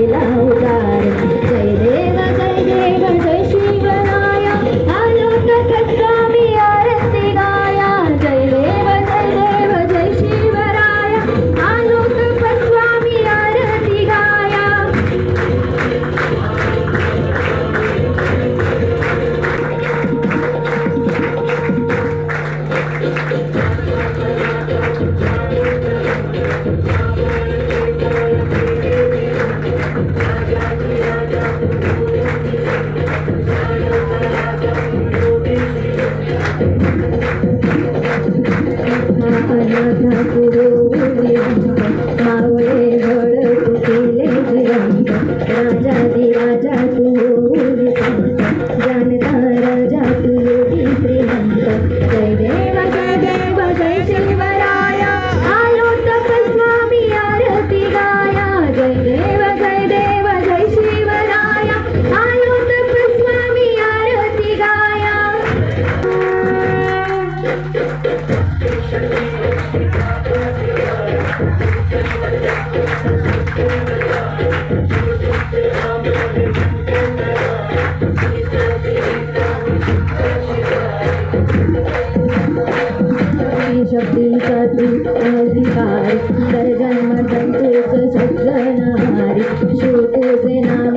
केला उदार. जय देव जय शिवराया आलो स्वामी आरती गाया. जय देव जय शिवराया आलो स्वामी आरती गाया. मावळे हळद केले जिवंत राजा तू जानता राजा तू श्रीमंत. जय देव जय शिवराया आलो स्वामी आरती गाया. जय देव जय शिवराया आलो स्वामी आरती गाया. शक्तीचा तू अधिकार दर्जन मर्दन तुझ सज्जनहारी. शिव तुझे नाव